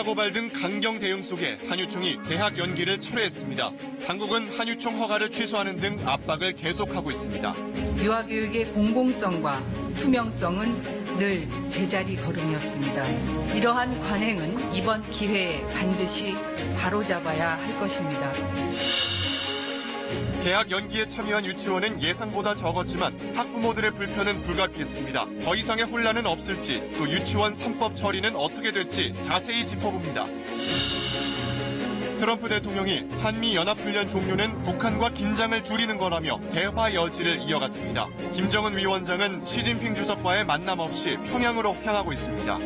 폭사 고발 등 강경 대응 속에 한유총이 개학 연기를 철회했습니다. 당국은 한유총 허가를 취소하는 등 압박을 계속하고 있습니다. 유아교육의 공공성과 투명성은 늘 제자리 걸음이었습니다. 이러한 관행은 이번 기회에 반드시 바로잡아야 할 것입니다. 개학 연기에 참여한 유치원은 예상보다 적었지만 학부모들의 불편은 불가피했습니다. 더 이상의 혼란은 없을지, 또 유치원 3법 처리는 어떻게 될지 자세히 짚어봅니다. 트럼프 대통령이 한미연합훈련 종료는 북한과 긴장을 줄이는 거라며 대화 여지를 이어갔습니다. 김정은 위원장은 시진핑 주석과의 만남 없이 평양으로 향하고 있습니다.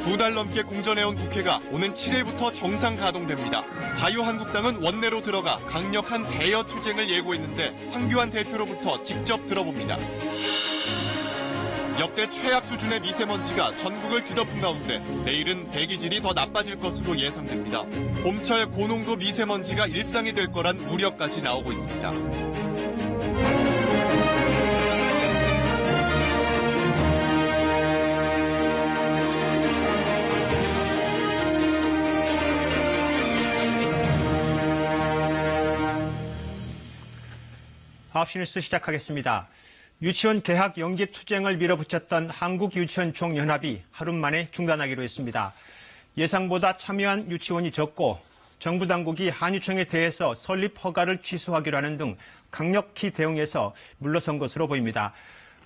2달 넘게 공전해온 국회가 오는 7일부터 정상 가동됩니다. 자유한국당은 원내로 들어가 강력한 대여 투쟁을 예고했는데 황교안 대표로부터 직접 들어봅니다. 역대 최악 수준의 미세먼지가 전국을 뒤덮은 가운데 내일은 대기질이 더 나빠질 것으로 예상됩니다. 봄철 고농도 미세먼지가 일상이 될 거란 우려까지 나오고 있습니다. 뉴스 시작하겠습니다. 유치원 개학 연기 투쟁을 밀어붙였던 한국유치원총연합이 하루 만에 중단하기로 했습니다. 예상보다 참여한 유치원이 적고 정부 당국이 한유총에 대해서 설립 허가를 취소하기로 하는 등 강력히 대응해서 물러선 것으로 보입니다.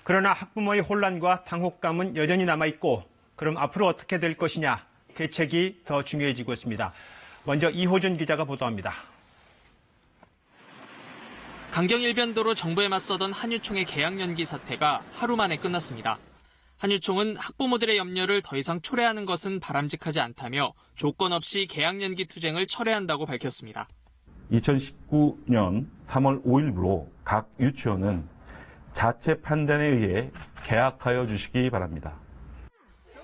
그러나 학부모의 혼란과 당혹감은 여전히 남아있고 그럼 앞으로 어떻게 될 것이냐, 대책이 더 중요해지고 있습니다. 먼저 이호준 기자가 보도합니다. 강경일변도로 정부에 맞서던 한유총의 개학 연기 사태가 하루 만에 끝났습니다. 한유총은 학부모들의 염려를 더 이상 초래하는 것은 바람직하지 않다며 조건 없이 개학 연기 투쟁을 철회한다고 밝혔습니다. 2019년 3월 5일부로 각 유치원은 자체 판단에 의해 개학하여 주시기 바랍니다.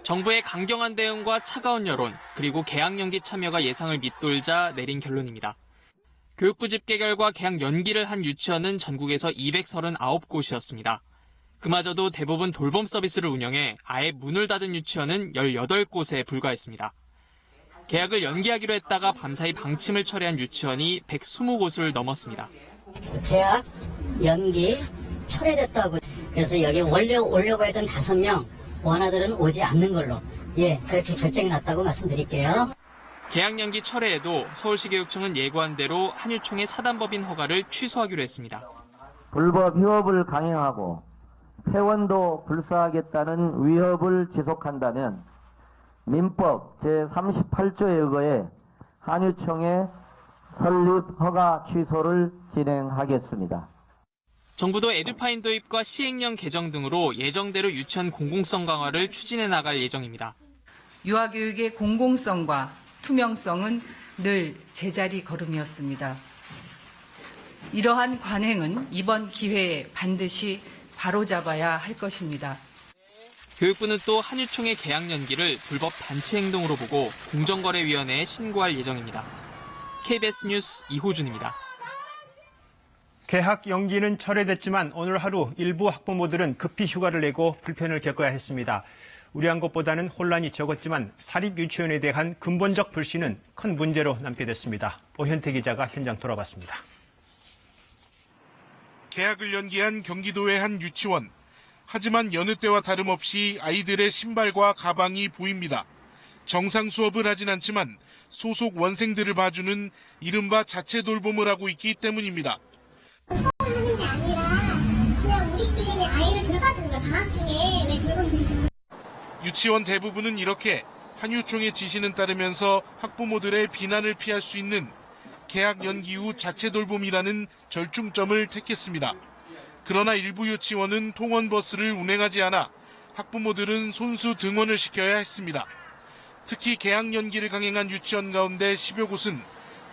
정부의 강경한 대응과 차가운 여론, 그리고 개학 연기 참여가 예상을 밑돌자 내린 결론입니다. 교육부 집계 결과 개학 연기를 한 유치원은 전국에서 239곳이었습니다. 그마저도 대부분 돌봄 서비스를 운영해 아예 문을 닫은 유치원은 18곳에 불과했습니다. 개학을 연기하기로 했다가 밤사이 방침을 철회한 유치원이 120곳을 넘었습니다. 개학 연기 철회됐다고. 그래서 여기 원래 오려고 했던 5명 원아들은 오지 않는 걸로 그렇게 결정이 났다고 말씀드릴게요. 개학 연기 철회에도 서울시 교육청은 예고한 대로 한유총의 사단법인 허가를 취소하기로 했습니다. 불법 휴업을 강행하고 폐원도 불사하겠다는 위협을 지속한다면 민법 제38조에 의거해 한유총의 설립 허가 취소를 진행하겠습니다. 정부도 에듀파인 도입과 시행령 개정 등으로 예정대로 유치원 공공성 강화를 추진해 나갈 예정입니다. 유아교육의 공공성과 투명성은 늘 제자리 걸음이었습니다. 이러한 관행은 이번 기회에 반드시 바로잡아야 할 것입니다. 교육부는 또 한유총의 개학 연기를 불법 단체 행동으로 보고 공정거래위원회에 신고할 예정입니다. KBS 뉴스 이호준입니다. 개학 연기는 철회됐지만 오늘 하루 일부 학부모들은 급히 휴가를 내고 불편을 겪어야 했습니다. 우려한 것보다는 혼란이 적었지만 사립 유치원에 대한 근본적 불신은 큰 문제로 남게 됐습니다. 오현태 기자가 현장 돌아봤습니다. 개학을 연기한 경기도의 한 유치원. 하지만 여느 때와 다름없이 아이들의 신발과 가방이 보입니다. 정상 수업을 하진 않지만 소속 원생들을 봐주는 이른바 자체 돌봄을 하고 있기 때문입니다. 수업하는 게 아니라 그냥 우리끼리 아이를 돌봐주는 거야. 방학 중에 왜 돌봄 주시는 거야? 유치원 대부분은 이렇게 한유총의 지시는 따르면서 학부모들의 비난을 피할 수 있는 개학 연기 후 자체 돌봄이라는 절충점을 택했습니다. 그러나 일부 유치원은 통원버스를 운행하지 않아 학부모들은 손수 등원을 시켜야 했습니다. 특히 개학 연기를 강행한 유치원 가운데 10여 곳은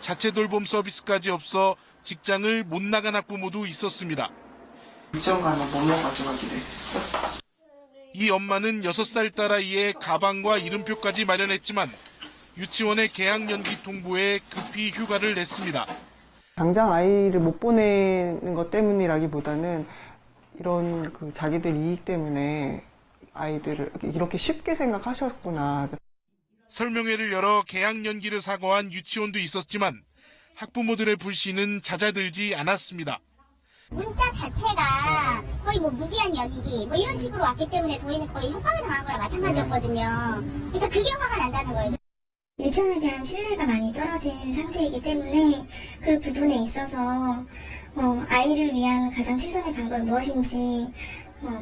자체 돌봄 서비스까지 없어 직장을 못 나간 학부모도 있었습니다. 유치원 가면 뭐 먹어가지고 가기로 했었어? 이 엄마는 6살 딸아이의 가방과 이름표까지 마련했지만 유치원의 개학 연기 통보에 급히 휴가를 냈습니다. 당장 아이를 못 보내는 것 때문이라기보다는 이런 자기들 이익 때문에 아이들을 이렇게 쉽게 생각하셨구나. 설명회를 열어 개학 연기를 사과한 유치원도 있었지만 학부모들의 불신은 잦아들지 않았습니다. 문자 자체가 거의 뭐 무기한 연기 뭐 이런 식으로 왔기 때문에 저희는 거의 협박을 당한 거랑 마찬가지였거든요. 그러니까 그게 화가 난다는 거예요. 유치원에 대한 신뢰가 많이 떨어진 상태이기 때문에 그 부분에 있어서 아이를 위한 가장 최선의 방법이 무엇인지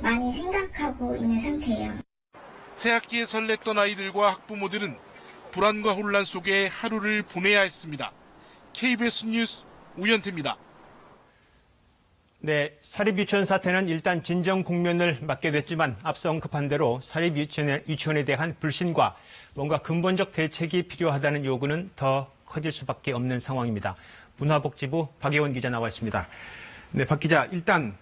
많이 생각하고 있는 상태예요. 새학기에 설렜던 아이들과 학부모들은 불안과 혼란 속에 하루를 보내야 했습니다. KBS 뉴스 우현태입니다. 네, 사립유치원 사태는 일단 진정 국면을 맞게 됐지만 앞서 언급한 대로 사립유치원에 대한 불신과 뭔가 근본적 대책이 필요하다는 요구는 더 커질 수밖에 없는 상황입니다. 문화복지부 박예원 기자 나와 있습니다. 네, 박 기자, 일단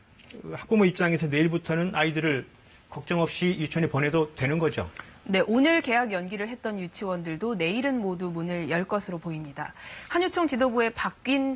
학부모 입장에서 내일부터는 아이들을 걱정 없이 유치원에 보내도 되는 거죠? 네, 오늘 개학 연기를 했던 유치원들도 내일은 모두 문을 열 것으로 보입니다. 한유총 지도부의 바뀐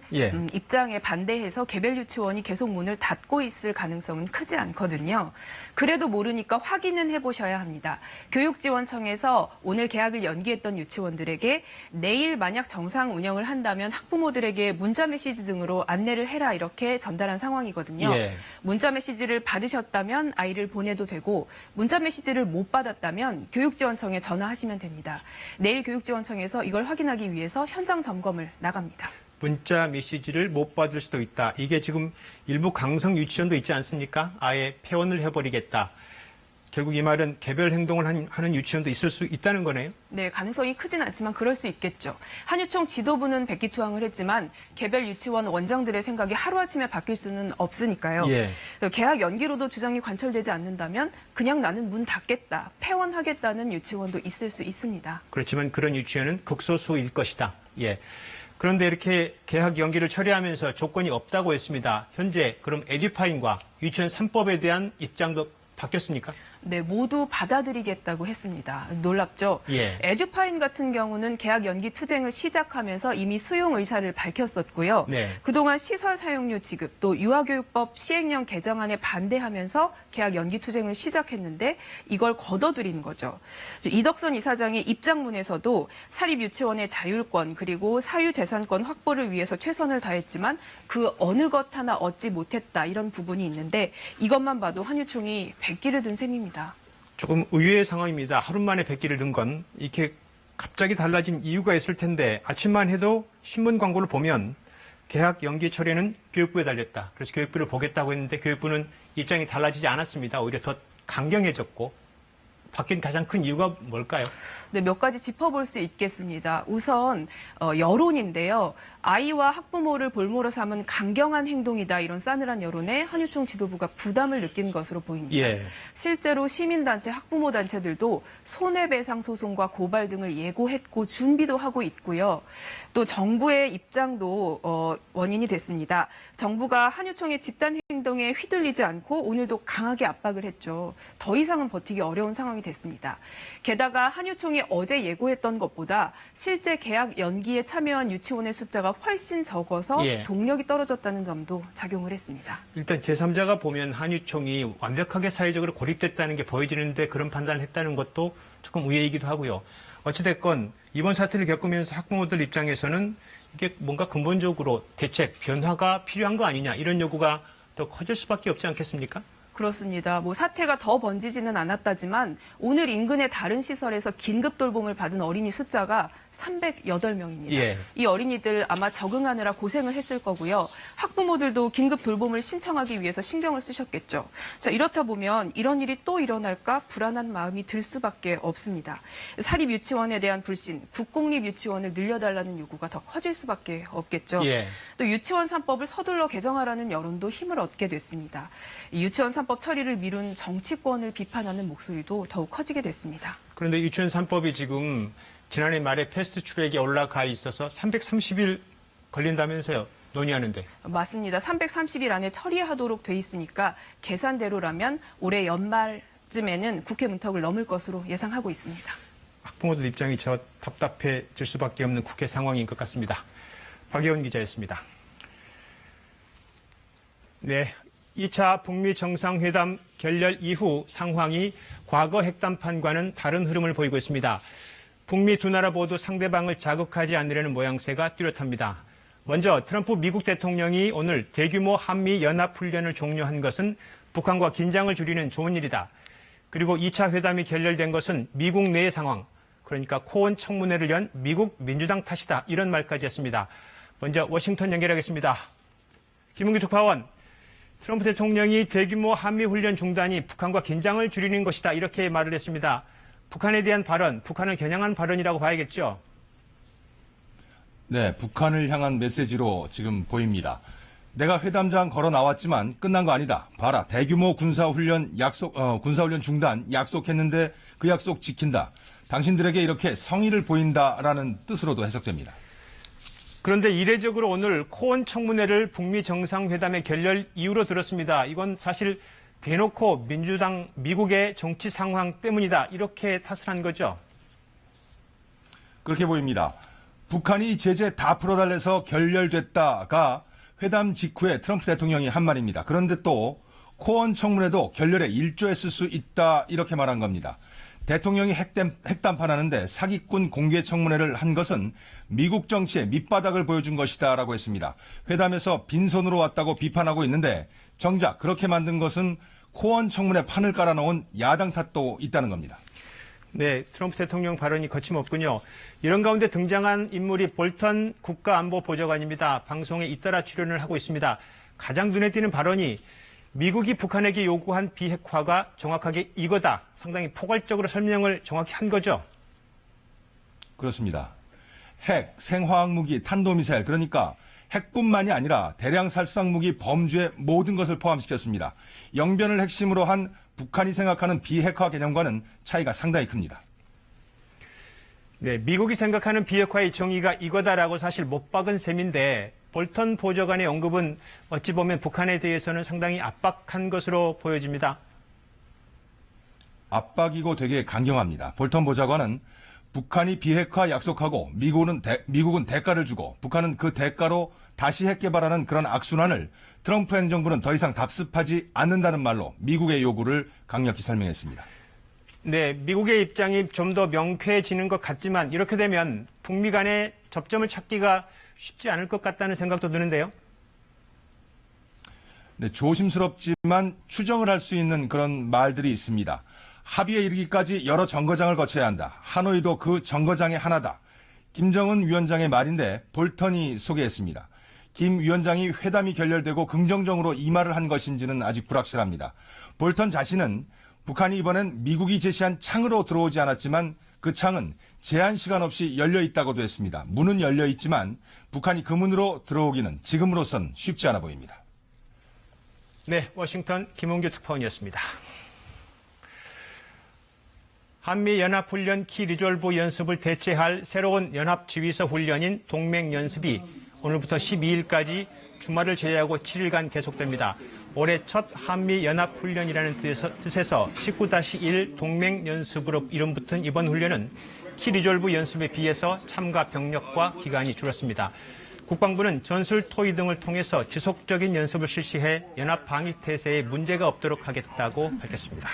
입장에 반대해서 개별 유치원이 계속 문을 닫고 있을 가능성은 크지 않거든요. 그래도 모르니까 확인은 해보셔야 합니다. 교육지원청에서 오늘 개학을 연기했던 유치원들에게 내일 만약 정상 운영을 한다면 학부모들에게 문자 메시지 등으로 안내를 해라 이렇게 전달한 상황이거든요. 문자 메시지를 받으셨다면 아이를 보내도 되고 문자 메시지를 못 받았다면 교육지원청에 전화하시면 됩니다. 내일 교육지원청에서 이걸 확인하기 위해서 현장 점검을 나갑니다. 문자 메시지를 못 받을 수도 있다. 이게 지금 일부 강성 유치원도 있지 않습니까? 아예 폐원을 해버리겠다. 결국 이 말은 개별 행동을 하는 유치원도 있을 수 있다는 거네요? 네, 가능성이 크진 않지만 그럴 수 있겠죠. 한유총 지도부는 백기투항을 했지만 개별 유치원 원장들의 생각이 하루아침에 바뀔 수는 없으니까요. 개학 연기로도 주장이 관철되지 않는다면 그냥 나는 문 닫겠다, 폐원하겠다는 유치원도 있을 수 있습니다. 그렇지만 그런 유치원은 극소수일 것이다. 그런데 이렇게 개학 연기를 처리하면서 조건이 없다고 했습니다. 현재 그럼 에듀파인과 유치원 3법에 대한 입장도 바뀌었습니까? 네, 모두 받아들이겠다고 했습니다. 놀랍죠? 에듀파인 같은 경우는 개학 연기 투쟁을 시작하면서 이미 수용 의사를 밝혔었고요. 그동안 시설 사용료 지급, 또 유아교육법 시행령 개정안에 반대하면서 개학 연기 투쟁을 시작했는데 이걸 걷어들인 거죠. 이덕선 이사장의 입장문에서도 사립유치원의 자율권 그리고 사유재산권 확보를 위해서 최선을 다했지만 그 어느 것 하나 얻지 못했다 이런 부분이 있는데 이것만 봐도 한유총이 백기를 든 셈입니다. 조금 의외의 상황입니다. 하루 만에 백기를 든 건 이렇게 갑자기 달라진 이유가 있을 텐데 아침만 해도 신문 광고를 보면 개학 연기 처리는 교육부에 달렸다. 그래서 교육부를 보겠다고 했는데 교육부는 입장이 달라지지 않았습니다. 오히려 더 강경해졌고 바뀐 가장 큰 이유가 뭘까요? 네, 몇 가지 짚어볼 수 있겠습니다. 우선 여론인데요. 아이와 학부모를 볼모로 삼은 강경한 행동이다 이런 싸늘한 여론에 한유총 지도부가 부담을 느낀 것으로 보입니다. 실제로 시민단체, 학부모단체들도 손해배상 소송과 고발 등을 예고했고 준비도 하고 있고요. 또 정부의 입장도 원인이 됐습니다. 정부가 한유총의 집단 행동에 휘둘리지 않고 오늘도 강하게 압박을 했죠. 더 이상은 버티기 어려운 상황이 됐습니다. 게다가 한유총이 어제 예고했던 것보다 실제 개학 연기에 참여한 유치원의 숫자가 훨씬 적어서 동력이 떨어졌다는 점도 작용을 했습니다. 일단 제3자가 보면 한유총이 완벽하게 사회적으로 고립됐다는 게 보여지는데 그런 판단을 했다는 것도 조금 의외이기도 하고요. 어찌됐건 이번 사태를 겪으면서 학부모들 입장에서는 이게 뭔가 근본적으로 대책, 변화가 필요한 거 아니냐 이런 요구가 더 커질 수밖에 없지 않겠습니까? 그렇습니다. 사태가 더 번지지는 않았다지만 오늘 인근의 다른 시설에서 긴급 돌봄을 받은 어린이 숫자가 308명입니다. 이 어린이들 아마 적응하느라 고생을 했을 거고요. 학부모들도 긴급 돌봄을 신청하기 위해서 신경을 쓰셨겠죠. 자, 이렇다 보면 이런 일이 또 일어날까 불안한 마음이 들 수밖에 없습니다. 사립유치원에 대한 불신, 국공립유치원을 늘려달라는 요구가 더 커질 수밖에 없겠죠. 또 유치원 3법을 서둘러 개정하라는 여론도 힘을 얻게 됐습니다. 유치원 3법 처리를 미룬 정치권을 비판하는 목소리도 더욱 커지게 됐습니다. 그런데 유치원 3법이 지금 지난해 말에 패스트 트랙에 올라가 있어서 330일 걸린다면서요, 논의하는데. 맞습니다. 330일 안에 처리하도록 돼 있으니까 계산대로라면 올해 연말쯤에는 국회 문턱을 넘을 것으로 예상하고 있습니다. 학부모들 입장이 저 답답해질 수밖에 없는 국회 상황인 것 같습니다. 박예원 기자였습니다. 네. 2차 북미 정상회담 결렬 이후 상황이 과거 핵담판과는 다른 흐름을 보이고 있습니다. 북미 두 나라 모두 상대방을 자극하지 않으려는 모양새가 뚜렷합니다. 먼저 트럼프 미국 대통령이 오늘 대규모 한미 연합훈련을 종료한 것은 북한과 긴장을 줄이는 좋은 일이다. 그리고 2차 회담이 결렬된 것은 미국 내의 상황, 그러니까 코원 청문회를 연 미국 민주당 탓이다. 이런 말까지 했습니다. 먼저 워싱턴 연결하겠습니다. 김은규 특파원, 트럼프 대통령이 대규모 한미훈련 중단이 북한과 긴장을 줄이는 것이다. 이렇게 말을 했습니다. 북한에 대한 발언, 북한을 겨냥한 발언이라고 봐야겠죠? 네, 북한을 향한 메시지로 지금 보입니다. 내가 회담장 걸어 나왔지만 끝난 거 아니다. 봐라, 대규모 군사훈련 중단 약속했는데 그 약속 지킨다. 당신들에게 이렇게 성의를 보인다라는 뜻으로도 해석됩니다. 그런데 이례적으로 오늘 코원 청문회를 북미 정상회담의 결렬 이유로 들었습니다. 이건 사실 대놓고 미국의 정치 상황 때문이다. 이렇게 탓을 한 거죠. 그렇게 보입니다. 북한이 제재 다 풀어달래서 결렬됐다가 회담 직후에 트럼프 대통령이 한 말입니다. 그런데 또 코원 청문회도 결렬에 일조했을 수 있다 이렇게 말한 겁니다. 대통령이 핵담판하는데 사기꾼 공개 청문회를 한 것은 미국 정치의 밑바닥을 보여준 것이다라고 했습니다. 회담에서 빈손으로 왔다고 비판하고 있는데 정작 그렇게 만든 것은 코원 청문회 판을 깔아놓은 야당 탓도 있다는 겁니다. 네, 트럼프 대통령 발언이 거침없군요. 이런 가운데 등장한 인물이 볼턴 국가안보보좌관입니다. 방송에 잇따라 출연을 하고 있습니다. 가장 눈에 띄는 발언이 미국이 북한에게 요구한 비핵화가 정확하게 이거다. 상당히 포괄적으로 설명을 정확히 한 거죠. 그렇습니다. 핵, 생화학무기, 탄도미사일, 그러니까 핵뿐만이 아니라 대량 살상무기 범주의 모든 것을 포함시켰습니다. 영변을 핵심으로 한 북한이 생각하는 비핵화 개념과는 차이가 상당히 큽니다. 네, 미국이 생각하는 비핵화의 정의가 이거다라고 사실 못 박은 셈인데 볼턴 보좌관의 언급은 어찌 보면 북한에 대해서는 상당히 압박한 것으로 보여집니다. 압박이고 되게 강경합니다. 볼턴 보좌관은 북한이 비핵화 약속하고 미국은 대가를 주고 북한은 그 대가로 다시 핵 개발하는 그런 악순환을 트럼프 행정부는 더 이상 답습하지 않는다는 말로 미국의 요구를 강력히 설명했습니다. 네, 미국의 입장이 좀 더 명쾌해지는 것 같지만 이렇게 되면 북미 간의 접점을 찾기가 쉽지 않을 것 같다는 생각도 드는데요. 네, 조심스럽지만 추정을 할 수 있는 그런 말들이 있습니다. 합의에 이르기까지 여러 정거장을 거쳐야 한다. 하노이도 그 정거장의 하나다. 김정은 위원장의 말인데 볼턴이 소개했습니다. 김 위원장이 회담이 결렬되고 긍정적으로 이 말을 한 것인지는 아직 불확실합니다. 볼턴 자신은 북한이 이번엔 미국이 제시한 창으로 들어오지 않았지만 그 창은 제한 시간 없이 열려 있다고도 했습니다. 문은 열려 있지만 북한이 그 문으로 들어오기는 지금으로선 쉽지 않아 보입니다. 네, 워싱턴 김은규 특파원이었습니다. 한미연합훈련 키리졸브 연습을 대체할 새로운 연합지휘서 훈련인 동맹연습이 오늘부터 12일까지 주말을 제외하고 7일간 계속됩니다. 올해 첫 한미연합훈련이라는 뜻에서 19-1 동맹연습으로 이름 붙은 이번 훈련은 키리졸브 연습에 비해서 참가 병력과 기간이 줄었습니다. 국방부는 전술 토의 등을 통해서 지속적인 연습을 실시해 연합 방위 태세에 문제가 없도록 하겠다고 밝혔습니다.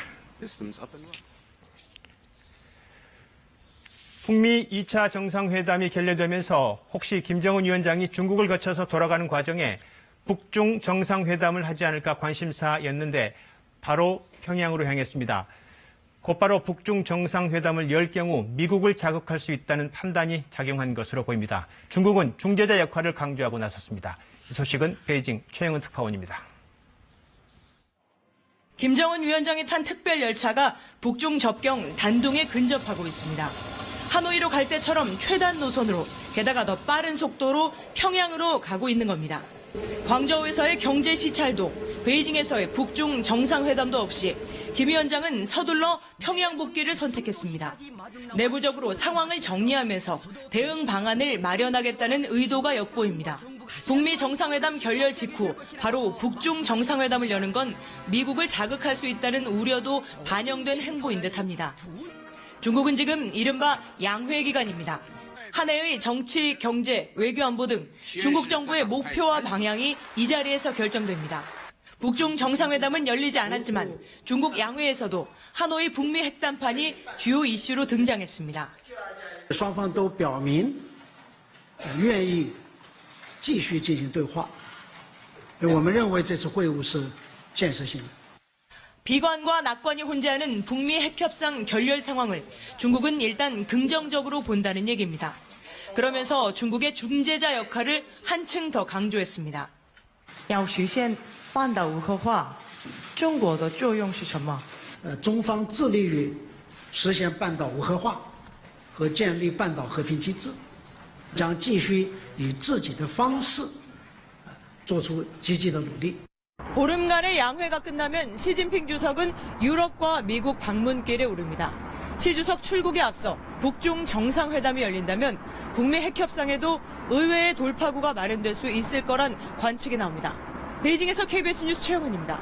북미 2차 정상회담이 결렬되면서 혹시 김정은 위원장이 중국을 거쳐서 돌아가는 과정에 북중 정상회담을 하지 않을까 관심사였는데 바로 평양으로 향했습니다. 곧바로 북중 정상회담을 열 경우 미국을 자극할 수 있다는 판단이 작용한 것으로 보입니다. 중국은 중재자 역할을 강조하고 나섰습니다. 이 소식은 베이징 최영은 특파원입니다. 김정은 위원장이 탄 특별 열차가 북중 접경 단둥에 근접하고 있습니다. 하노이로 갈 때처럼 최단 노선으로 게다가 더 빠른 속도로 평양으로 가고 있는 겁니다. 광저우에서의 경제 시찰도 베이징에서의 북중 정상회담도 없이 김 위원장은 서둘러 평양 복귀를 선택했습니다. 내부적으로 상황을 정리하면서 대응 방안을 마련하겠다는 의도가 엿보입니다. 북미 정상회담 결렬 직후 바로 북중 정상회담을 여는 건 미국을 자극할 수 있다는 우려도 반영된 행보인 듯합니다. 중국은 지금 이른바 양회 기간입니다. 한 해의 정치, 경제, 외교 안보 등 중국 정부의 목표와 방향이 이 자리에서 결정됩니다. 북중 정상회담은 열리지 않았지만 중국 양회에서도 하노이 북미 핵담판이 주요 이슈로 등장했습니다. 双方都表明愿意继续进行对话。我们认为这次会晤是建设性的。 비관과 낙관이 혼재하는 북미 핵협상 결렬 상황을 중국은 일단 긍정적으로 본다는 얘기입니다. 그러면서 중국의 중재자 역할을 한층 더 강조했습니다. 要实现半岛无核化，中国的作用是什么？中方致力于实现半岛无核化和建立半岛和平机制，将继续以自己的方式做出积极的努力。 보름간의 양회가 끝나면 시진핑 주석은 유럽과 미국 방문길에 오릅니다. 시 주석 출국에 앞서 북중 정상회담이 열린다면 북미 핵협상에도 의외의 돌파구가 마련될 수 있을 거란 관측이 나옵니다. 베이징에서 KBS 뉴스 최영훈입니다.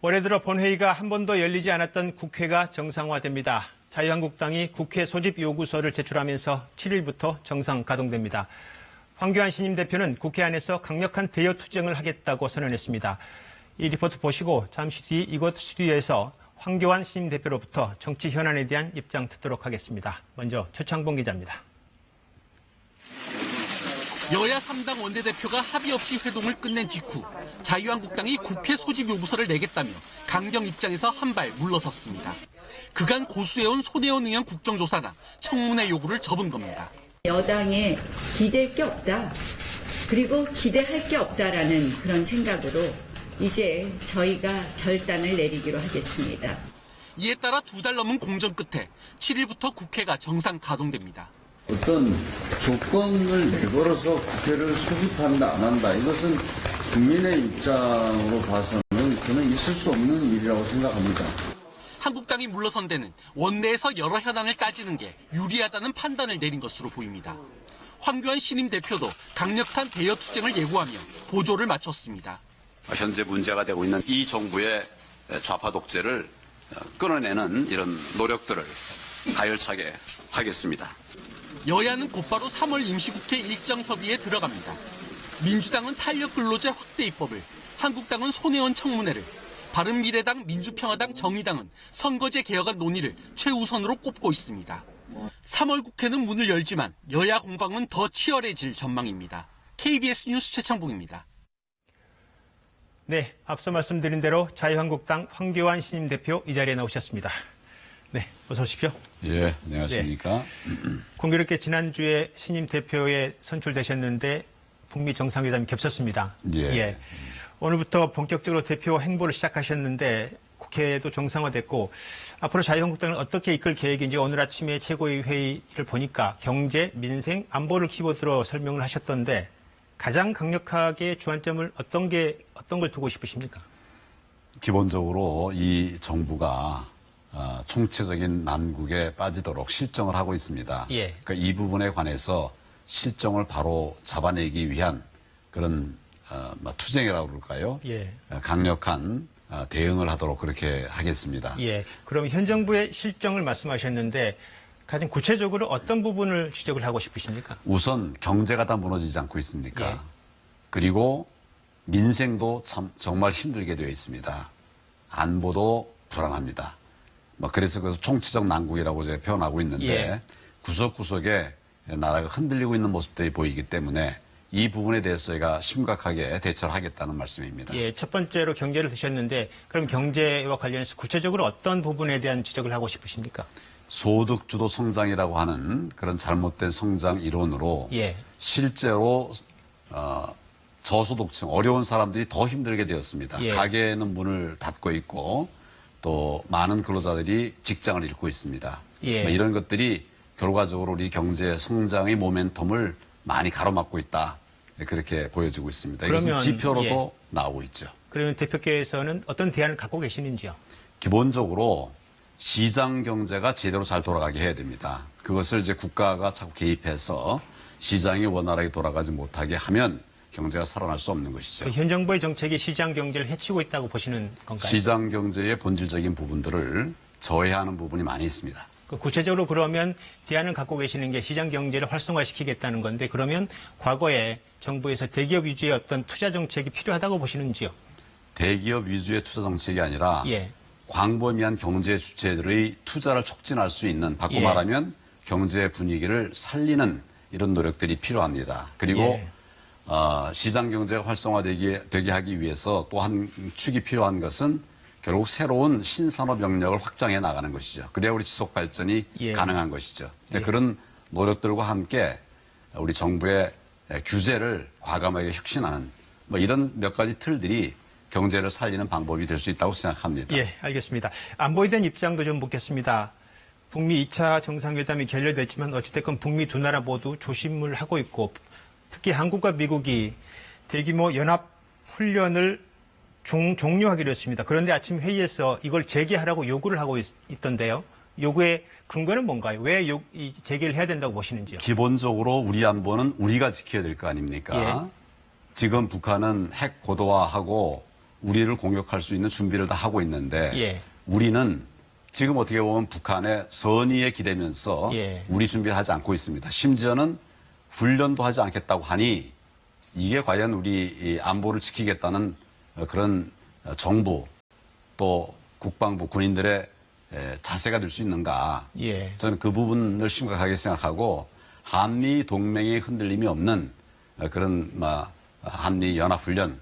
올해 들어 본회의가 한 번도 열리지 않았던 국회가 정상화됩니다. 자유한국당이 국회 소집 요구서를 제출하면서 7일부터 정상 가동됩니다. 황교안 신임 대표는 국회 안에서 강력한 대여 투쟁을 하겠다고 선언했습니다. 이 리포트 보시고 잠시 뒤 이곳 스튜디오에서 황교안 신임 대표로부터 정치 현안에 대한 입장 듣도록 하겠습니다. 먼저 최창봉 기자입니다. 여야 3당 원내대표가 합의 없이 회동을 끝낸 직후 자유한국당이 국회 소집 요구서를 내겠다며 강경 입장에서 한 발 물러섰습니다. 그간 고수해온 손혜원 의원 국정조사나 청문회 요구를 접은 겁니다. 여당에 기댈 게 없다. 그리고 기대할 게 없다라는 그런 생각으로 이제 저희가 결단을 내리기로 하겠습니다. 이에 따라 2달 넘은 공전 끝에 7일부터 국회가 정상 가동됩니다. 어떤 조건을 내걸어서 국회를 소집한다 안 한다 이것은 국민의 입장으로 봐서는 저는 있을 수 없는 일이라고 생각합니다. 한국당이 물러선 데는 원내에서 여러 현안을 따지는 게 유리하다는 판단을 내린 것으로 보입니다. 황교안 신임 대표도 강력한 대여 투쟁을 예고하며 보조를 마쳤습니다. 현재 문제가 되고 있는 이 정부의 좌파 독재를 끊어내는 이런 노력들을 가열차게 하겠습니다. 여야는 곧바로 3월 임시국회 일정 협의에 들어갑니다. 민주당은 탄력근로제 확대 입법을, 한국당은 손혜원 청문회를, 바른미래당, 민주평화당, 정의당은 선거제 개혁안 논의를 최우선으로 꼽고 있습니다. 3월 국회는 문을 열지만 여야 공방은 더 치열해질 전망입니다. KBS 뉴스 최창봉입니다. 네, 앞서 말씀드린 대로 자유한국당 황교안 신임 대표 이 자리에 나오셨습니다. 네, 어서 오십시오. 예, 안녕하십니까. 네. 공교롭게 지난주에 신임 대표에 선출되셨는데 북미 정상회담이 겹쳤습니다. 예. 오늘부터 본격적으로 대표 행보를 시작하셨는데 국회도 정상화됐고 앞으로 자유한국당을 어떻게 이끌 계획인지 오늘 아침에 최고위 회의를 보니까 경제, 민생, 안보를 키워드로 설명을 하셨던데 가장 강력하게 주안점을 어떤 걸 두고 싶으십니까? 기본적으로 이 정부가 총체적인 난국에 빠지도록 실정을 하고 있습니다. 예. 그러니까 이 부분에 관해서 실정을 바로 잡아내기 위한 그런 투쟁이라고 그럴까요? 예. 강력한 대응을 하도록 그렇게 하겠습니다. 예. 그럼 현 정부의 실정을 말씀하셨는데 가장 구체적으로 어떤 부분을 지적을 하고 싶으십니까? 우선 경제가 다 무너지지 않고 있습니까? 예. 그리고 민생도 참 정말 힘들게 되어 있습니다. 안보도 불안합니다. 그래서 총체적 난국이라고 제가 표현하고 있는데 예. 구석구석에 나라가 흔들리고 있는 모습들이 보이기 때문에 이 부분에 대해서 저희가 심각하게 대처를 하겠다는 말씀입니다. 예, 첫 번째로 경제를 드셨는데 그럼 경제와 관련해서 구체적으로 어떤 부분에 대한 지적을 하고 싶으십니까? 소득주도 성장이라고 하는 그런 잘못된 성장 이론으로 예. 실제로 저소득층, 어려운 사람들이 더 힘들게 되었습니다. 예. 가게는 문을 닫고 있고 또 많은 근로자들이 직장을 잃고 있습니다. 예. 이런 것들이 결과적으로 우리 경제 성장의 모멘텀을 많이 가로막고 있다. 그렇게 보여지고 있습니다. 이것은 지표로도 나오고 있죠. 그러면 대표께서는 어떤 대안을 갖고 계시는지요? 기본적으로 시장 경제가 제대로 잘 돌아가게 해야 됩니다. 그것을 이제 국가가 자꾸 개입해서 시장이 원활하게 돌아가지 못하게 하면 경제가 살아날 수 없는 것이죠. 현 정부의 정책이 시장 경제를 해치고 있다고 보시는 건가요? 시장 경제의 본질적인 부분들을 저해하는 부분이 많이 있습니다. 구체적으로 그러면 대안을 갖고 계시는 게 시장 경제를 활성화시키겠다는 건데 그러면 과거에 정부에서 대기업 위주의 어떤 투자 정책이 필요하다고 보시는지요? 대기업 위주의 투자 정책이 아니라 예. 광범위한 경제 주체들의 투자를 촉진할 수 있는, 바꿔 말하면 경제 분위기를 살리는 이런 노력들이 필요합니다. 그리고 시장 경제가 활성화되게 하기 위해서 또 한 축이 필요한 것은 결국 새로운 신산업 영역을 확장해 나가는 것이죠. 그래야 우리 지속 발전이 가능한 것이죠. 그런 노력들과 함께 우리 정부의 규제를 과감하게 혁신하는 뭐 이런 몇 가지 틀들이 경제를 살리는 방법이 될 수 있다고 생각합니다. 예, 알겠습니다. 안보에 대한 입장도 좀 묻겠습니다. 북미 2차 정상회담이 결렬됐지만 어찌됐건 북미 두 나라 모두 조심을 하고 있고 특히 한국과 미국이 대규모 연합훈련을 종료하기로 했습니다. 그런데 아침 회의에서 이걸 재개하라고 요구를 하고 있던데요. 요구의 근거는 뭔가요? 왜 재개를 해야 된다고 보시는지요? 기본적으로 우리 안보는 우리가 지켜야 될 거 아닙니까? 지금 북한은 핵 고도화하고 우리를 공격할 수 있는 준비를 다 하고 있는데 우리는 지금 어떻게 보면 북한의 선의에 기대면서 우리 준비를 하지 않고 있습니다. 심지어는 훈련도 하지 않겠다고 하니 이게 과연 우리 안보를 지키겠다는 그런 정부 또 국방부 군인들의 자세가 될 수 있는가. 저는 그 부분을 심각하게 생각하고 한미 동맹의 흔들림이 없는 그런 한미 연합훈련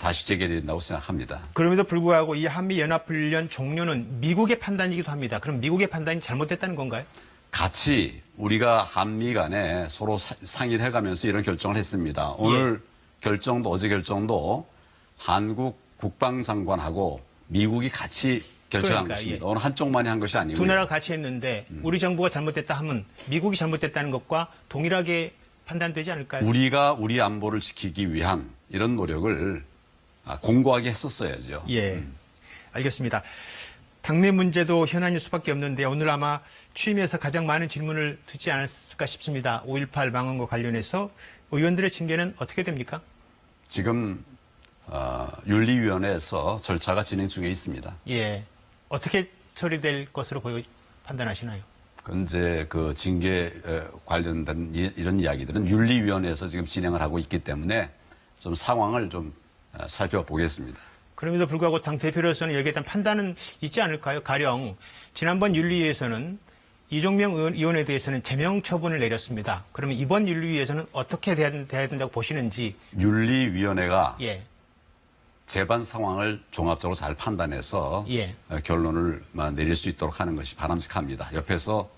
다시 재개된다고 생각합니다. 그럼에도 불구하고 이 한미 연합훈련 종료는 미국의 판단이기도 합니다. 그럼 미국의 판단이 잘못됐다는 건가요? 같이 우리가 한미 간에 서로 상의를 해가면서 이런 결정을 했습니다. 오늘 결정도 어제 결정도 한국 국방장관하고 미국이 같이 결정한 것입니다. 어느 한쪽만이 한 것이 아니고요. 두 나라가 같이 했는데 우리 정부가 잘못됐다 하면 미국이 잘못됐다는 것과 동일하게 판단되지 않을까요? 우리가 우리 안보를 지키기 위한 이런 노력을 공고하게 했었어야죠. 예, 알겠습니다. 당내 문제도 현안일 수밖에 없는데 오늘 아마 취임에서 가장 많은 질문을 듣지 않았을까 싶습니다. 5.18 망언과 관련해서 의원들의 징계는 어떻게 됩니까? 지금 윤리위원회에서 절차가 진행 중에 있습니다. 예, 어떻게 처리될 것으로 판단하시나요? 이제 그 징계 관련된 이런 이야기들은 윤리위원회에서 지금 진행을 하고 있기 때문에 좀 상황을 좀 살펴보겠습니다. 그럼에도 불구하고 당 대표로서는 여기에 대한 판단은 있지 않을까요? 가령 지난번 윤리위에서는 이종명 의원에 대해서는 제명 처분을 내렸습니다. 그러면 이번 윤리위에서는 어떻게 돼야 된다고 보시는지. 윤리위원회가 재반 상황을 종합적으로 잘 판단해서 결론을 내릴 수 있도록 하는 것이 바람직합니다. 옆에서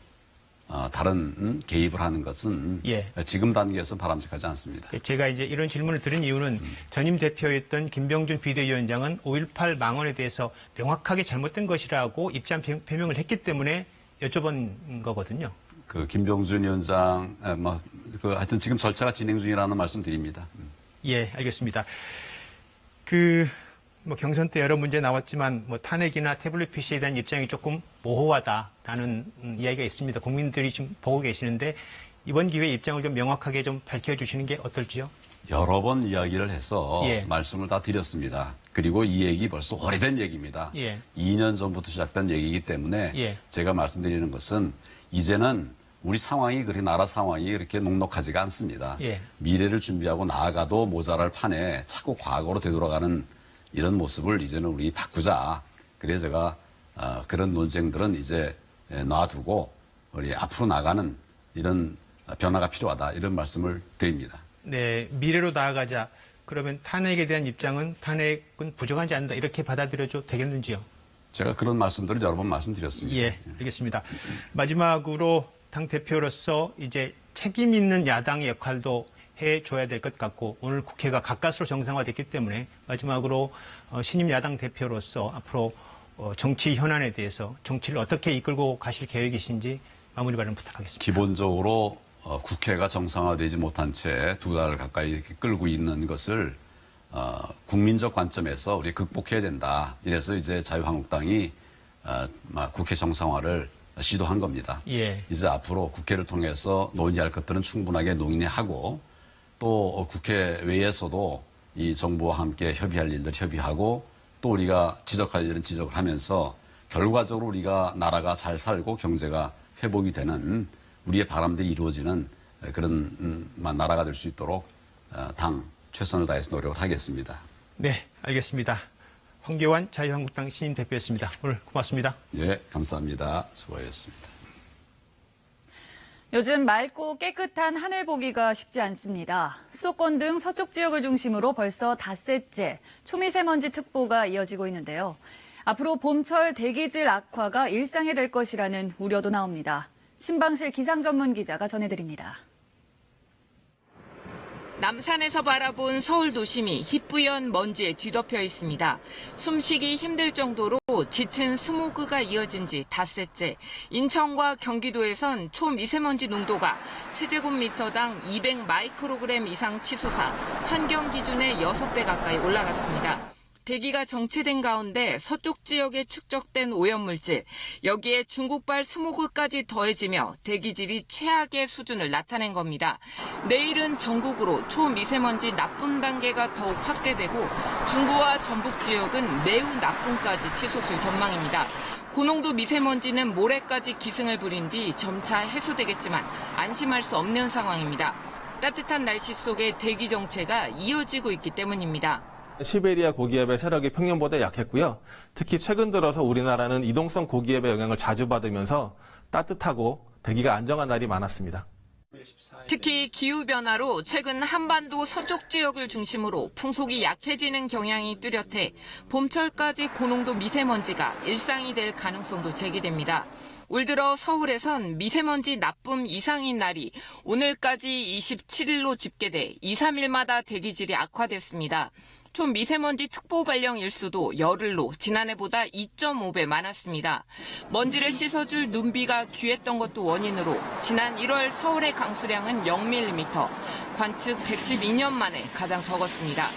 다른 개입을 하는 것은 지금 단계에서 바람직하지 않습니다. 제가 이제 이런 질문을 드린 이유는 전임 대표였던 김병준 비대위원장은 5.18 망언에 대해서 명확하게 잘못된 것이라고 입장 표명을 했기 때문에 여쭤본 거거든요. 그 김병준 위원장, 하여튼 지금 절차가 진행 중이라는 말씀 드립니다. 예, 알겠습니다. 경선 때 여러 문제 나왔지만 탄핵이나 태블릿 PC에 대한 입장이 조금 모호하다라는 이야기가 있습니다. 국민들이 지금 보고 계시는데 이번 기회에 입장을 좀 명확하게 좀 밝혀주시는 게 어떨지요? 여러 번 이야기를 해서 말씀을 다 드렸습니다. 그리고 이 얘기 벌써 오래된 얘기입니다. 2년 전부터 시작된 얘기이기 때문에 제가 말씀드리는 것은 이제는 우리 상황이 그렇게 나라 상황이 그렇게 녹록하지가 않습니다. 미래를 준비하고 나아가도 모자랄 판에 자꾸 과거로 되돌아가는 이런 모습을 이제는 우리 바꾸자. 그래서 제가 그런 논쟁들은 이제 놔두고 우리 앞으로 나가는 이런 변화가 필요하다. 이런 말씀을 드립니다. 네, 미래로 나아가자. 그러면 탄핵에 대한 입장은 탄핵은 부정하지 않는다. 이렇게 받아들여도 되겠는지요? 제가 그런 말씀들을 여러 번 말씀드렸습니다. 예, 알겠습니다. 마지막으로 당 대표로서 이제 책임 있는 야당의 역할도 해줘야 될 것 같고 오늘 국회가 가까스로 정상화됐기 때문에 마지막으로 신임 야당 대표로서 앞으로 정치 현안에 대해서 정치를 어떻게 이끌고 가실 계획이신지 마무리 발언 부탁하겠습니다. 기본적으로 국회가 정상화되지 못한 채 2달 가까이 이렇게 끌고 있는 것을 국민적 관점에서 우리 극복해야 된다. 이래서 이제 자유한국당이 국회 정상화를 시도한 겁니다. 이제 앞으로 국회를 통해서 논의할 것들은 충분하게 논의하고 또 국회 외에서도 이 정부와 함께 협의할 일들 협의하고 또 우리가 지적할 일은 지적을 하면서 결과적으로 우리가 나라가 잘 살고 경제가 회복이 되는 우리의 바람들이 이루어지는 그런 나라가 될 수 있도록 당 최선을 다해서 노력을 하겠습니다. 네, 알겠습니다. 황교안 자유한국당 신임 대표였습니다. 오늘 고맙습니다. 예, 감사합니다. 수고하셨습니다. 요즘 맑고 깨끗한 하늘 보기가 쉽지 않습니다. 수도권 등 서쪽 지역을 중심으로 벌써 닷새째 초미세먼지 특보가 이어지고 있는데요. 앞으로 봄철 대기질 악화가 일상이 될 것이라는 우려도 나옵니다. 신방실 기상 전문 기자가 전해드립니다. 남산에서 바라본 서울 도심이 희뿌연 먼지에 뒤덮여 있습니다. 숨쉬기 힘들 정도로 짙은 스모그가 이어진 지 닷새째. 인천과 경기도에선 초미세먼지 농도가 세제곱미터당 200 마이크로그램 이상 치솟아 환경 기준의 6배 가까이 올라갔습니다. 대기가 정체된 가운데 서쪽 지역에 축적된 오염물질, 여기에 중국발 스모그까지 더해지며 대기질이 최악의 수준을 나타낸 겁니다. 내일은 전국으로 초미세먼지 나쁨 단계가 더욱 확대되고 중부와 전북 지역은 매우 나쁨까지 치솟을 전망입니다. 고농도 미세먼지는 모레까지 기승을 부린 뒤 점차 해소되겠지만 안심할 수 없는 상황입니다. 따뜻한 날씨 속에 대기 정체가 이어지고 있기 때문입니다. 시베리아 고기압의 세력이 평년보다 약했고요. 특히 최근 들어서 우리나라는 이동성 고기압의 영향을 자주 받으면서 따뜻하고 대기가 안정한 날이 많았습니다. 특히 기후변화로 최근 한반도 서쪽 지역을 중심으로 풍속이 약해지는 경향이 뚜렷해 봄철까지 고농도 미세먼지가 일상이 될 가능성도 제기됩니다. 올 들어 서울에선 미세먼지 나쁨 이상인 날이 오늘까지 27일로 집계돼 2, 3일마다 대기질이 악화됐습니다. 초미세먼지 특보 발령 일수도 열흘로 지난해보다 2.5배 많았습니다. 먼지를 씻어줄 눈비가 귀했던 것도 원인으로 지난 1월 서울의 강수량은 0mm, 관측 112년 만에 가장 적었습니다.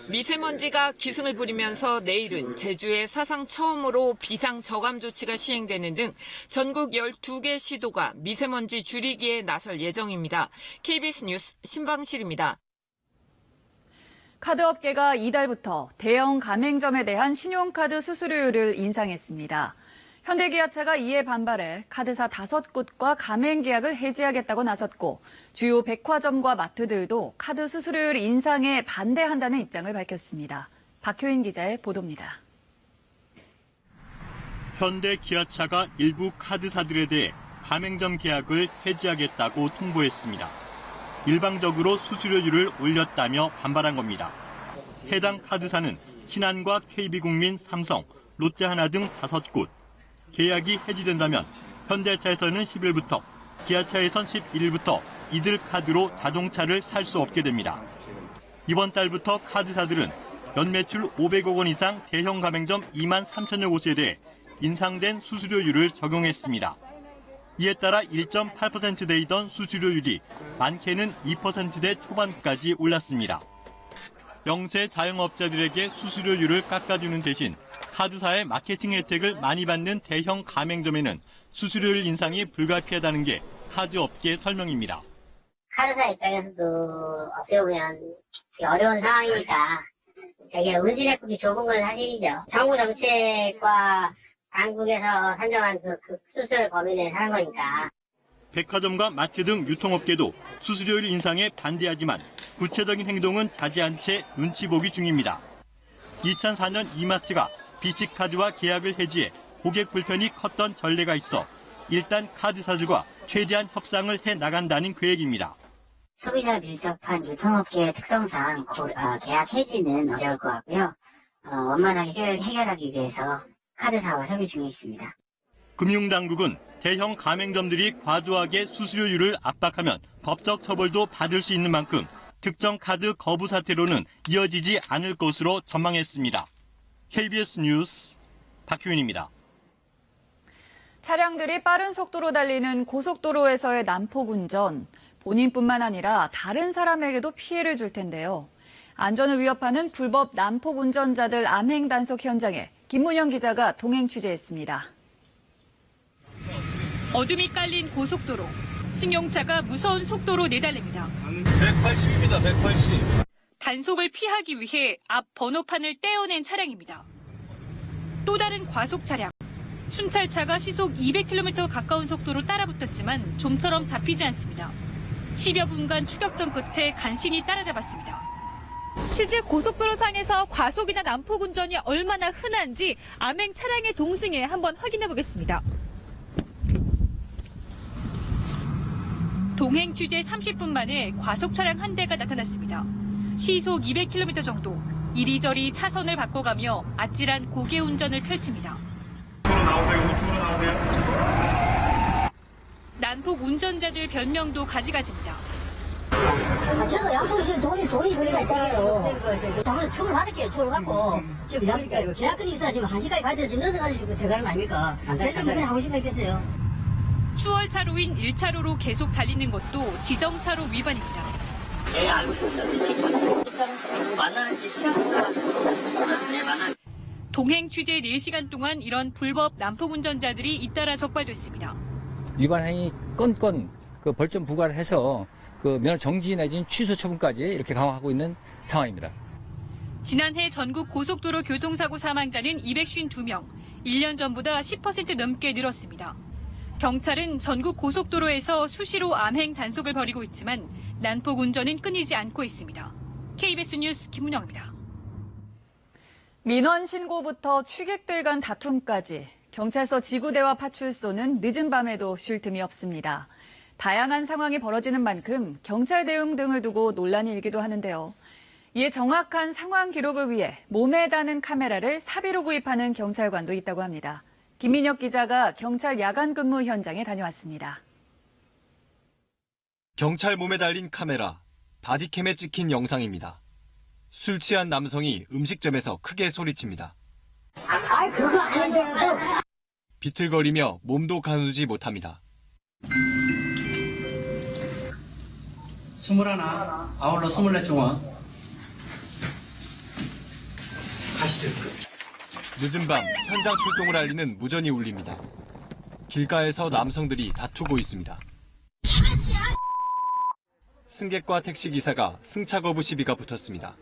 미세먼지가 기승을 부리면서 내일은 제주에 사상 처음으로 비상 저감 조치가 시행되는 등 전국 12개 시도가 미세먼지 줄이기에 나설 예정입니다. KBS 뉴스 신방실입니다. 카드업계가 이달부터 대형 가맹점에 대한 신용카드 수수료율을 인상했습니다. 현대기아차가 이에 반발해 카드사 5곳과 가맹 계약을 해지하겠다고 나섰고 주요 백화점과 마트들도 카드 수수료율 인상에 반대한다는 입장을 밝혔습니다. 박효인 기자의 보도입니다. 현대기아차가 일부 카드사들에 대해 가맹점 계약을 해지하겠다고 통보했습니다. 일방적으로 수수료율을 올렸다며 반발한 겁니다. 해당 카드사는 신한과 KB국민, 삼성, 롯데하나 등 5곳. 계약이 해지된다면 현대차에서는 10일부터, 기아차에선 11일부터 이들 카드로 자동차를 살 수 없게 됩니다. 이번 달부터 카드사들은 연매출 500억 원 이상 대형 가맹점 2만 3천여 곳에 대해 인상된 수수료율을 적용했습니다. 이에 따라 1.8%대이던 수수료율이 많게는 2%대 초반까지 올랐습니다. 영세 자영업자들에게 수수료율을 깎아주는 대신 카드사의 마케팅 혜택을 많이 받는 대형 가맹점에는 수수료율 인상이 불가피하다는 게 카드업계 설명입니다. 카드사 입장에서도 어떻게 보면 어려운 상황이니까 되게 운신의 폭이 좁은 건 사실이죠. 정부 정책과 당국에서 산정한 그 수수료 범위 내에 사는 거니까. 백화점과 마트 등 유통업계도 수수료율 인상에 반대하지만 구체적인 행동은 자제한 채 눈치 보기 중입니다. 2004년 이마트가 BC카드와 계약을 해지해 고객 불편이 컸던 전례가 있어 일단 카드사들과 최대한 협상을 해 나간다는 계획입니다. 소비자 밀접한 유통업계의 특성상 계약 해지는 어려울 것 같고요. 원만하게 해결하기 위해서 카드사와 협의 중에 있습니다. 금융당국은 대형 가맹점들이 과도하게 수수료율을 압박하면 법적 처벌도 받을 수 있는 만큼 특정 카드 거부 사태로는 이어지지 않을 것으로 전망했습니다. KBS 뉴스 박효인입니다. 차량들이 빠른 속도로 달리는 고속도로에서의 난폭 운전, 본인뿐만 아니라 다른 사람에게도 피해를 줄 텐데요. 안전을 위협하는 불법 난폭 운전자들 암행 단속 현장에 김문영 기자가 동행 취재했습니다. 어둠이 깔린 고속도로. 승용차가 무서운 속도로 내달립니다. 180입니다. 180. 단속을 피하기 위해 앞 번호판을 떼어낸 차량입니다. 또 다른 과속 차량. 순찰차가 시속 200km 가까운 속도로 따라붙었지만 좀처럼 잡히지 않습니다. 10여 분간 추격전 끝에 간신히 따라잡았습니다. 실제 고속도로상에서 과속이나 난폭 운전이 얼마나 흔한지 암행 차량의 동승에 한번 확인해 보겠습니다. 동행 취재 30분 만에 과속 차량 한 대가 나타났습니다. 시속 200km 정도, 이리저리 차선을 바꿔가며 아찔한 고개 운전을 펼칩니다. 난폭 운전자들 변명도 가지가지입니다. 저도 약속 있으면 돈이 걸리가 있잖아요. 장을 처벌 받을게요. 처벌 받고 지금 약속이니까 이거 계약권이 있어야 지금 1시까지 가야 되는데 지금 늦어가지고 저 가는 거 아닙니까? 제가 그냥 하고 싶은 거 있겠어요. 추월차로인 1차로로 계속 달리는 것도 지정차로 위반입니다. 예, 알고 있어요. 일단 만나는 게 시간이 있어가지고 동행 취재 4시간 동안 이런 불법 난폭 운전자들이 잇따라 적발됐습니다. 위반 행위 건건 벌점 부과를 해서 면허 정지 내지는 취소 처분까지 이렇게 강화하고 있는 상황입니다. 지난해 전국 고속도로 교통사고 사망자는 252명, 1년 전보다 10% 넘게 늘었습니다. 경찰은 전국 고속도로에서 수시로 암행 단속을 벌이고 있지만 난폭 운전은 끊이지 않고 있습니다. KBS 뉴스 김문영입니다. 민원 신고부터 취객들 간 다툼까지 경찰서 지구대와 파출소는 늦은 밤에도 쉴 틈이 없습니다. 다양한 상황이 벌어지는 만큼 경찰 대응 등을 두고 논란이 일기도 하는데요. 이에 정확한 상황 기록을 위해 몸에 다는 카메라를 사비로 구입하는 경찰관도 있다고 합니다. 김민혁 기자가 경찰 야간 근무 현장에 다녀왔습니다. 경찰 몸에 달린 카메라, 바디캠에 찍힌 영상입니다. 술 취한 남성이 음식점에서 크게 소리칩니다. 그거 아닌데요. 비틀거리며 몸도 가누지 못합니다. 21, 아울러 24중원. 가시죠. 늦은 밤 현장 출동을 알리는 무전이 울립니다. 길가에서 남성들이 다투고 있습니다. 승객과 택시기사가 승차 거부 시비가 붙었습니다.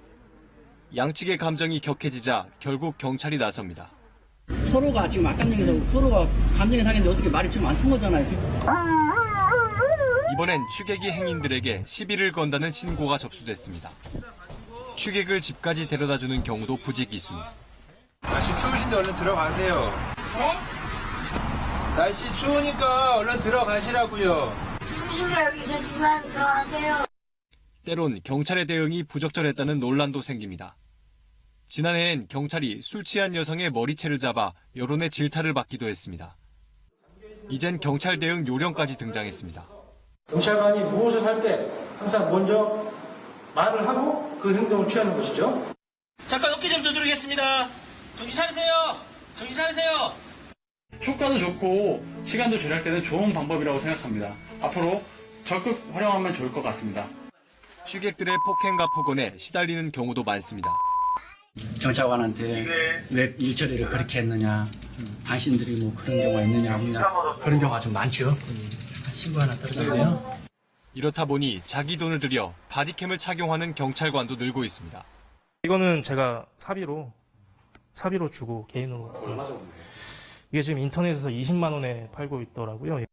양측의 감정이 격해지자 결국 경찰이 나섭니다. 서로가 지금 악감정에서 서로가 감정이 상했는데 어떻게 말이 지금 안 통하잖아요. 이번엔 취객이 행인들에게 시비를 건다는 신고가 접수됐습니다. 취객을 집까지 데려다주는 경우도 부지기수. 날씨 추우신데 얼른 들어가세요. 네? 날씨 추우니까 얼른 들어가시라고요. 수시가 여기 계시면 들어가세요. 때론 경찰의 대응이 부적절했다는 논란도 생깁니다. 지난해엔 경찰이 술 취한 여성의 머리채를 잡아 여론의 질타를 받기도 했습니다. 이젠 경찰 대응 요령까지 등장했습니다. 경찰관이 무엇을 할 때 항상 먼저 말을 하고 그 행동을 취하는 것이죠. 잠깐 어깨 좀 두드리겠습니다. 정신 차리세요. 정신 차리세요. 효과도 좋고 시간도 절약되는 좋은 방법이라고 생각합니다. 앞으로 적극 활용하면 좋을 것 같습니다. 취객들의 폭행과 폭언에 시달리는 경우도 많습니다. 경찰관한테 왜 일처리를 그렇게 했느냐, 당신들이 뭐 그런 경우가 있느냐 없느냐, 그런 경우가 좀 많죠. 잠깐 신고 하나 들어가네요. 이렇다 보니 자기 돈을 들여 바디캠을 착용하는 경찰관도 늘고 있습니다. 이거는 제가 사비로 주고 개인으로. 이게 지금 인터넷에서 20만 원에 팔고 있더라고요.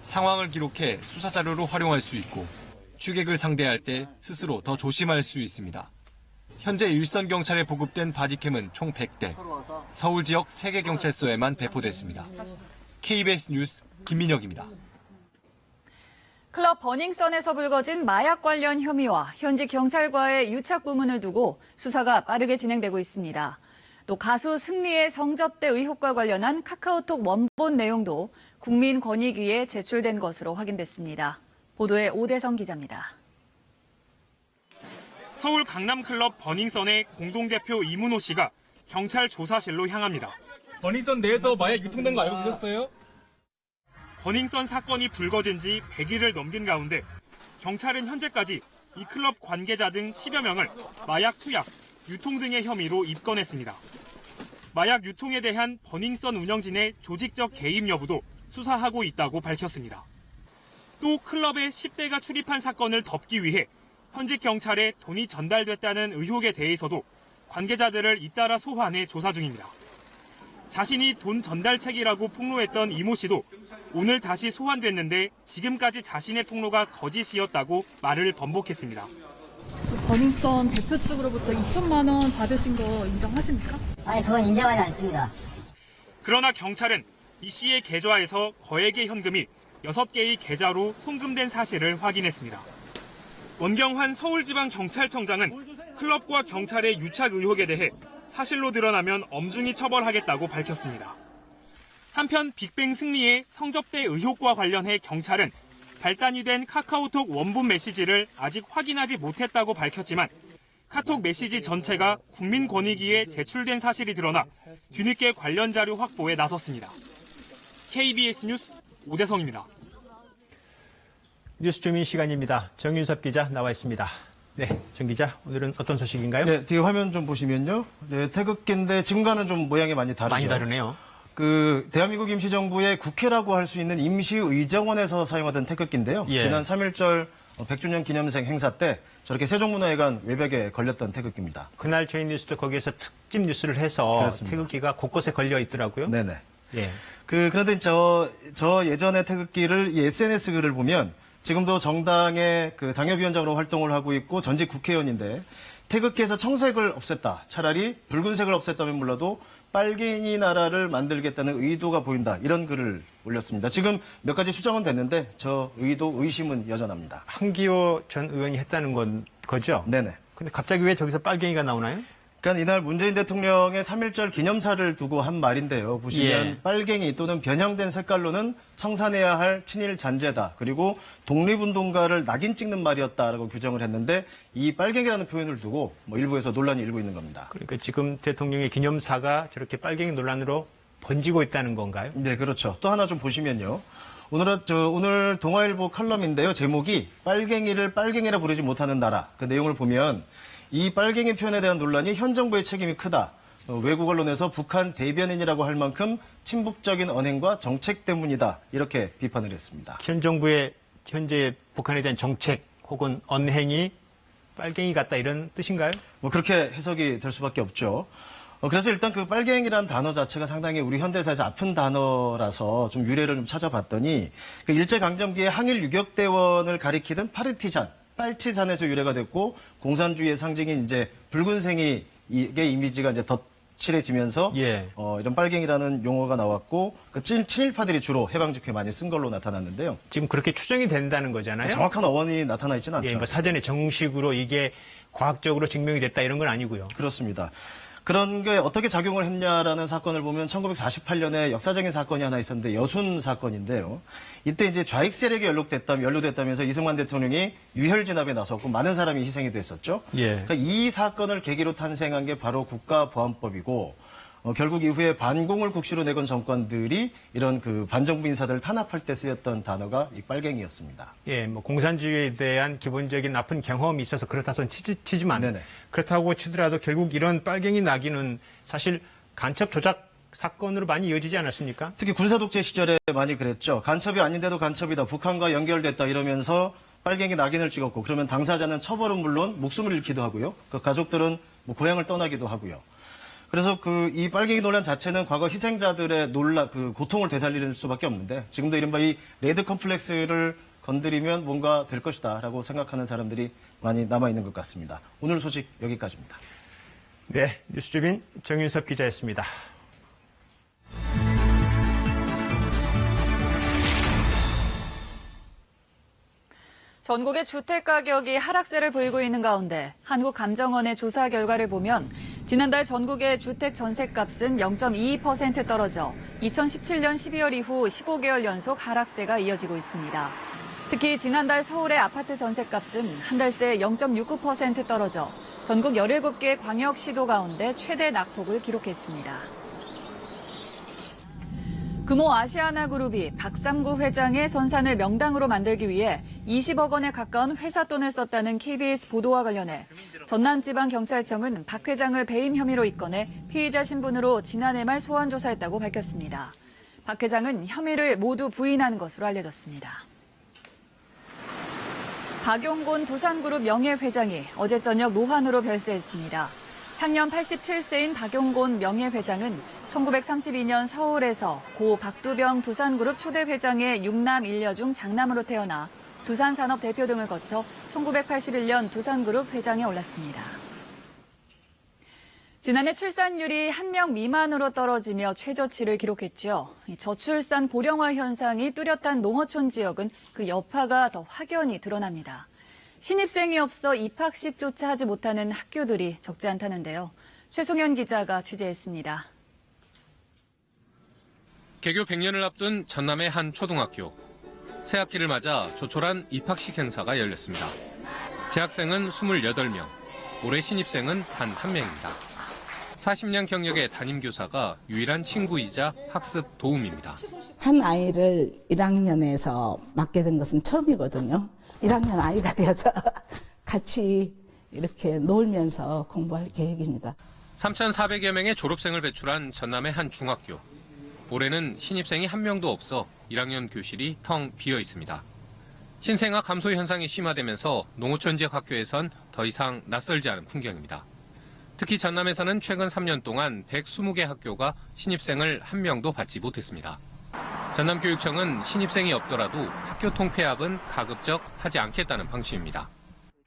상황을 기록해 수사자료로 활용할 수 있고 취객을 상대할 때 스스로 더 조심할 수 있습니다. 현재 일선 경찰에 보급된 바디캠은 총 100대, 서울 지역 3개 경찰서에만 배포됐습니다. KBS 뉴스 김민혁입니다. 클럽 버닝썬에서 불거진 마약 관련 혐의와 현지 경찰과의 유착 부문을 두고 수사가 빠르게 진행되고 있습니다. 또 가수 승리의 성접대 의혹과 관련한 카카오톡 원본 내용도 국민권익위에 제출된 것으로 확인됐습니다. 보도에 오대성 기자입니다. 서울 강남클럽 버닝썬의 공동대표 이문호 씨가 경찰 조사실로 향합니다. 버닝썬 내에서 마약 유통된 거 알고 계셨어요? 버닝썬 사건이 불거진 지 100일을 넘긴 가운데 경찰은 현재까지 이 클럽 관계자 등 10여 명을 마약 투약, 유통 등의 혐의로 입건했습니다. 마약 유통에 대한 버닝썬 운영진의 조직적 개입 여부도 수사하고 있다고 밝혔습니다. 또 클럽에 10대가 출입한 사건을 덮기 위해 현직 경찰에 돈이 전달됐다는 의혹에 대해서도 관계자들을 잇따라 소환해 조사 중입니다. 자신이 돈 전달책이라고 폭로했던 이모 씨도 오늘 다시 소환됐는데 지금까지 자신의 폭로가 거짓이었다고 말을 번복했습니다. 버닝썬 대표 측으로부터 2천만 원 받으신 거 인정하십니까? 아니, 그건 인정하지 않습니다. 그러나 경찰은 이 씨의 계좌에서 거액의 현금이 6개의 계좌로 송금된 사실을 확인했습니다. 원경환 서울지방경찰청장은 클럽과 경찰의 유착 의혹에 대해 사실로 드러나면 엄중히 처벌하겠다고 밝혔습니다. 한편 빅뱅 승리의 성접대 의혹과 관련해 경찰은 발단이 된 카카오톡 원본 메시지를 아직 확인하지 못했다고 밝혔지만 카톡 메시지 전체가 국민권익위에 제출된 사실이 드러나 뒤늦게 관련 자료 확보에 나섰습니다. KBS 뉴스 오대성입니다. 뉴스 주민 시간입니다. 정윤섭 기자 나와 있습니다. 네, 정 기자, 오늘은 어떤 소식인가요? 네, 뒤에 화면 좀 보시면요. 네, 태극기인데 지금과는 좀 모양이 많이 다르죠. 많이 다르네요. 대한민국 임시정부의 국회라고 할 수 있는 임시의정원에서 사용하던 태극기인데요. 예. 지난 3.1절 100주년 기념생 행사 때 저렇게 세종문화회관 외벽에 걸렸던 태극기입니다. 그날 저희 뉴스도 거기에서 특집 뉴스를 해서 그렇습니다. 태극기가 곳곳에 걸려 있더라고요. 네네. 예. 그런데 저 예전의 태극기를 이 SNS 글을 보면 지금도 정당의 당협위원장으로 활동을 하고 있고 전직 국회의원인데 태극기에서 청색을 없앴다. 차라리 붉은색을 없앴다면 몰라도 빨갱이 나라를 만들겠다는 의도가 보인다. 이런 글을 올렸습니다. 지금 몇 가지 수정은 됐는데 저 의심은 여전합니다. 한기호 전 의원이 했다는 거죠? 네네. 근데 갑자기 왜 저기서 빨갱이가 나오나요? 그러니까 이날 문재인 대통령의 3.1절 기념사를 두고 한 말인데요. 보시면 예. 빨갱이 또는 변형된 색깔로는 청산해야 할 친일 잔재다. 그리고 독립운동가를 낙인 찍는 말이었다라고 규정을 했는데 이 빨갱이라는 표현을 두고 일부에서 논란이 일고 있는 겁니다. 그러니까 지금 대통령의 기념사가 저렇게 빨갱이 논란으로 번지고 있다는 건가요? 네, 그렇죠. 또 하나 좀 보시면요. 오늘 동아일보 칼럼인데요. 제목이 빨갱이를 빨갱이라 부르지 못하는 나라. 그 내용을 보면 이 빨갱이 표현에 대한 논란이 현 정부의 책임이 크다. 외국 언론에서 북한 대변인이라고 할 만큼 친북적인 언행과 정책 때문이다. 이렇게 비판을 했습니다. 현 정부의 현재 북한에 대한 정책 혹은 언행이 빨갱이 같다 이런 뜻인가요? 그렇게 해석이 될 수밖에 없죠. 그래서 일단 그 빨갱이라는 단어 자체가 상당히 우리 현대사에서 아픈 단어라서 좀 유래를 좀 찾아봤더니 그 일제강점기에 항일 유격대원을 가리키던 파르티잔, 빨치산에서 유래가 됐고 공산주의의 상징인 이제 붉은색이 이게 이미지가 이제 덧칠해지면서 예. 이런 빨갱이라는 용어가 나왔고 그 친일파들이 주로 해방 직후에 많이 쓴 걸로 나타났는데요. 지금 그렇게 추정이 된다는 거잖아요. 정확한 어원이 나타나 있지는 않죠. 예, 뭐 사전에 정식으로 이게 과학적으로 증명이 됐다 이런 건 아니고요. 그렇습니다. 그런 게 어떻게 작용을 했냐라는 사건을 보면 1948년에 역사적인 사건이 하나 있었는데 여순 사건인데요. 이때 이제 좌익 세력이 연루됐다면서 이승만 대통령이 유혈 진압에 나섰고 많은 사람이 희생이 됐었죠. 예. 그러니까 이 사건을 계기로 탄생한 게 바로 국가보안법이고 결국 이후에 반공을 국시로 내건 정권들이 이런 그 반정부 인사들을 탄압할 때 쓰였던 단어가 이 빨갱이였습니다. 예, 뭐 공산주의에 대한 기본적인 나쁜 경험이 있어서 그렇다선 치지만 네네. 그렇다고 치더라도 결국 이런 빨갱이 낙인은 사실 간첩 조작 사건으로 많이 이어지지 않았습니까? 특히 군사독재 시절에 많이 그랬죠. 간첩이 아닌데도 간첩이다. 북한과 연결됐다 이러면서 빨갱이 낙인을 찍었고 그러면 당사자는 처벌은 물론 목숨을 잃기도 하고요. 그 가족들은 고향을 떠나기도 하고요. 그래서 이 빨갱이 논란 자체는 과거 희생자들의 고통을 되살릴 수밖에 없는데 지금도 이른바 이 레드 컴플렉스를 건드리면 뭔가 될 것이다라고 생각하는 사람들이 많이 남아있는 것 같습니다. 오늘 소식 여기까지입니다. 네, 뉴스주민 정윤섭 기자였습니다. 전국의 주택 가격이 하락세를 보이고 있는 가운데 한국감정원의 조사 결과를 보면 지난달 전국의 주택 전셋값은 0.22% 떨어져 2017년 12월 이후 15개월 연속 하락세가 이어지고 있습니다. 특히 지난달 서울의 아파트 전셋값은 한 달 새 0.69% 떨어져 전국 17개 광역시도 가운데 최대 낙폭을 기록했습니다. 금호 아시아나그룹이 박삼구 회장의 선산을 명당으로 만들기 위해 20억 원에 가까운 회사 돈을 썼다는 KBS 보도와 관련해 전남지방경찰청은 박 회장을 배임 혐의로 입건해 피의자 신분으로 지난해 말 소환 조사했다고 밝혔습니다. 박 회장은 혐의를 모두 부인한 것으로 알려졌습니다. 박용곤 두산그룹 명예회장이 어제 저녁 노환으로 별세했습니다. 향년 87세인 박용곤 명예회장은 1932년 서울에서 고 박두병 두산그룹 초대 회장의 6남 1녀 중 장남으로 태어나 두산산업 대표 등을 거쳐 1981년 두산그룹 회장에 올랐습니다. 지난해 출산율이 1명 미만으로 떨어지며 최저치를 기록했죠. 저출산 고령화 현상이 뚜렷한 농어촌 지역은 그 여파가 더 확연히 드러납니다. 신입생이 없어 입학식조차 하지 못하는 학교들이 적지 않다는데요. 최송현 기자가 취재했습니다. 개교 100년을 앞둔 전남의 한 초등학교. 새학기를 맞아 조촐한 입학식 행사가 열렸습니다. 재학생은 28명, 올해 신입생은 단 1명입니다. 40년 경력의 담임교사가 유일한 친구이자 학습 도움입니다. 한 아이를 1학년에서 맡게 된 것은 처음이거든요. 1학년 아이가 되어서 같이 이렇게 놀면서 공부할 계획입니다. 3,400여 명의 졸업생을 배출한 전남의 한 중학교. 올해는 신입생이 한 명도 없어 1학년 교실이 텅 비어 있습니다. 신생아 감소 현상이 심화되면서 농어촌 지역 학교에선 더 이상 낯설지 않은 풍경입니다. 특히 전남에서는 최근 3년 동안 120개 학교가 신입생을 한 명도 받지 못했습니다. 전남교육청은 신입생이 없더라도 학교 통폐합은 가급적 하지 않겠다는 방침입니다.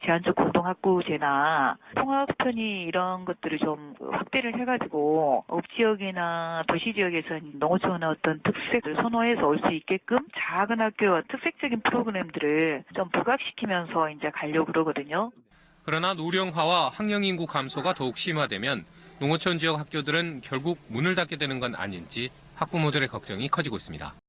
제한적 공동학구제나 통학편의 이런 것들을 좀 확대를 해가지고 읍지역이나 도시지역에서 농어촌의 어떤 특색을 선호해서 올 수 있게끔 작은 학교와 특색적인 프로그램들을 좀 부각시키면서 이제 가려고 그러거든요. 그러나 노령화와 학령인구 감소가 더욱 심화되면 농어촌 지역 학교들은 결국 문을 닫게 되는 건 아닌지 학부모들의 걱정이 커지고 있습니다.